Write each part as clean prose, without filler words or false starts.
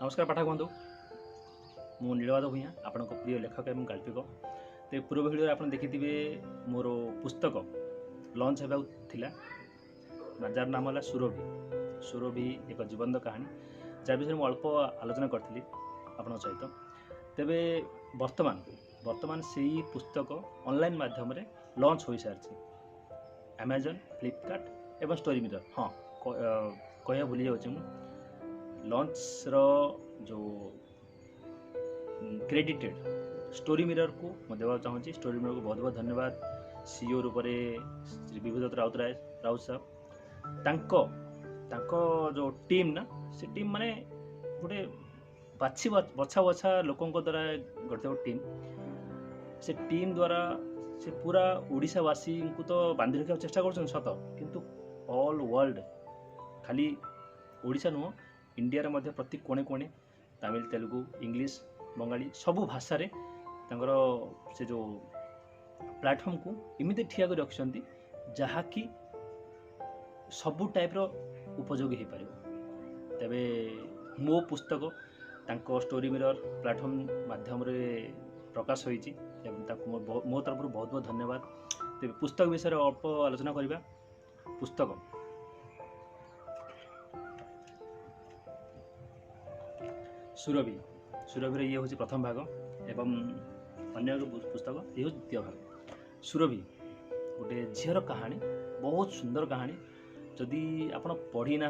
नमस्कार पाठक बंधु मु नीलवाद भूया आपण प्रिय लेखक एवं गाल्पिक तो पूर्व भिडियो आप देखिथे मोर पुस्तक लंच होगा जार नाम है सुरभि एक जीवंत कहानी जहाँ विषय मुझे अल्प आलोचना करी आपण सहित तेबे वर्तमान से पुस्तक ऑनलाइन माध्यम लंच हो सारी अमेजन फ्लिपकार्ट एवं स्टोरी मिरर हाँ कह भूली जाऊँ लंच जो क्रेडिटेड स्टोरी मिरर को मैं देवा चाहूँगी। स्टोरी मिरर को बहुत बहुत धन्यवाद। सीईओ रूप से श्री विभूदत्त राउत साहब तांको जो टीम ना से टीम माने गोटे बछा बछा लोकों द्वारा गठित टीम से टीम द्वारा से पूरा ओडिशावासी को तो बांधि रखा चेष्टा कर सत किंतु ऑल वर्ल्ड खाली ओडिशा नुह इंडिया रे मध्य प्रति कोणे कोणे तमिल तेलुगु इंग्लिश बंगाली सबू भाषा रे तांकर से जो प्लेटफॉर्म को इमिते ठिया कर रखछंती जहाँकि सबू टाइप रो उपयोगी हो पारिबो। तबे मो पुस्तक तांको स्टोरी मिरर प्लेटफॉर्म माध्यम रे प्रकाश होईची एवं ताको मो तरफ बहुत बहुत धन्यवाद। तेबे पुस्तक विषय रे अल्प आलोचना करिबा। पुस्तक सुरभि ये हूँ प्रथम भाग एवं अन्य पुस्तक ये हूँ द्वितीय भाग। सुरभि गोटे झीर कहानी बहुत सुंदर कहानी जदि आपण पढ़ी ना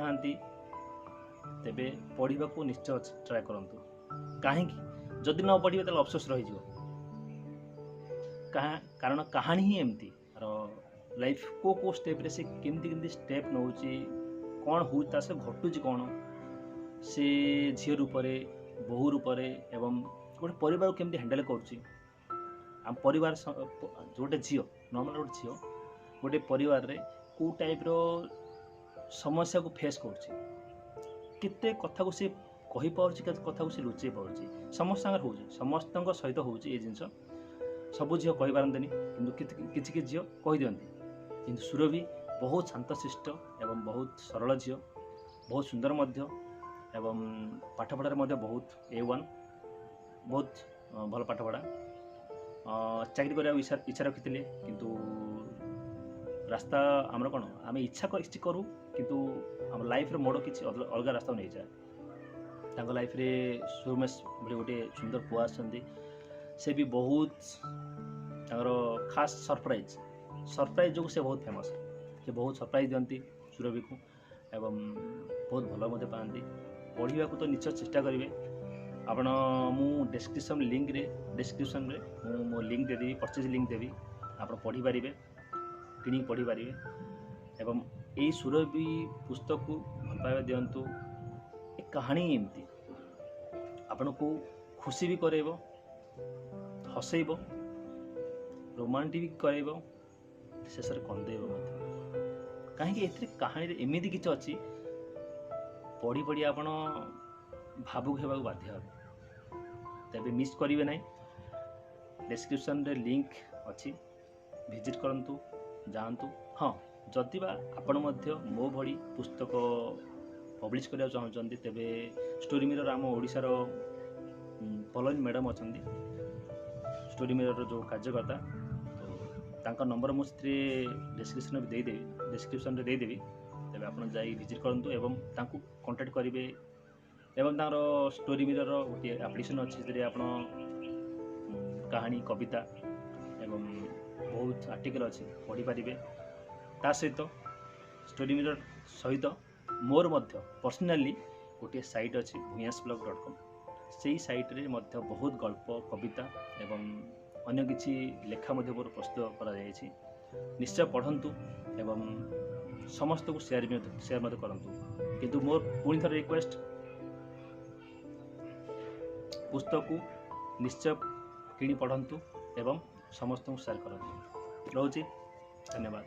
तेबे पढ़ा को निश्चय ट्राए करंतु कहीं जदि न पढ़े तो अफसोस रही कारण कहानी ही एमती लाइफ को स्टेप रे से केमती स्टेप नौ कौन हो से घटुची कौन से झील रूप बहु रूप एवं गोटे परिवार केमती हैंडल कर परिवार गोटे झील नॉर्मल गोटे झील गोटे परिवार रे को टाइप रो समस्या को फेस करते कथा को सी कही पार्छ कथा को सी लुचे पार्छ समस्त समस्त सहित हो जिनस सबू झील कही पारंतनी किंतु कि झील कही दियंती किंतु सुरभि बहुत शांतशिष्ट एवं बहुत सरल झील बहुत सुंदर मध्य एवं पाठपढ़ार बहुत A1 बहुत भल पाठपढ़ा चाकरी करने इच्छा रखी किंतु रास्ता आमर कौन आम इच्छा किसी करूँ किंतु आम लाइफ रे मोड़ किसी अलग रास्ता नहीं जाए लाइफ रे सुमेश भाई गोटे सुंदर पुआ से भी बहुत खास सरप्राइज जो से बहुत फेमस से बहुत सरप्राइज दिखती सुरभि को एवं बहुत भल मत पाती पढ़ा को तो निश्चय चेष्टा करेंगे आपण मु डिस्क्रिप्शन रे मो लिंक देदेवी परचेज लिंक देवी आप पढ़ी पारे कि पढ़ी पारे एवं यही सुरभि पुस्तक को भल पाइबा दिंतु एक कहानी एमती आपण को खुशी भी करेब हसैब रोमांटिक भी करेब शेष कंदेब कहीं कहानी एमती किसी अच्छी पढ़ी पढ़ी आपण भावुक होगा बाध्य तेरे मिस करेंगे ना डिस्क्रिप्शन रे लिंक अच्छी विजिट करंतु जातु हाँ जदि आपण मो भली पुस्तक पब्लिश करने चाहते तेबे स्टोरी मिरर आम ओडिशार फॉलोइंग मैडम अच्छा स्टोरी मिरर जो कार्यकर्ता तो नंबर मुझे डिस्क्रिप्शन रे देदेवी तेबे आपण जाई विजिट करंतु एवं तांको कांटेक्ट करेंगे एवं तार स्टोरी मिरर गोटे एप्लिकेशन अच्छी जे आपण कहानी कविता एवं बहुत आर्टिकल अच्छी पढ़ी पारे ता सहित स्टोरी मिरर सहित मोर मध्य पर्सनाली गोटे साइट अच्छी bhuyasblog.com से साइट रे मध्य बहुत गल्प कविता एवं अन्य किछि लेखा मध्य मोर प्रस्तुत करा जायछि निश्चय पढ़ंतु एवं समस्त को शेयर मत करंतु किंतु मोर पुणी थर रिक्वेस्ट पुस्तक को निश्चय किणी पढ़ंतु एवं समस्त को शेयर करंतु। रोची धन्यवाद।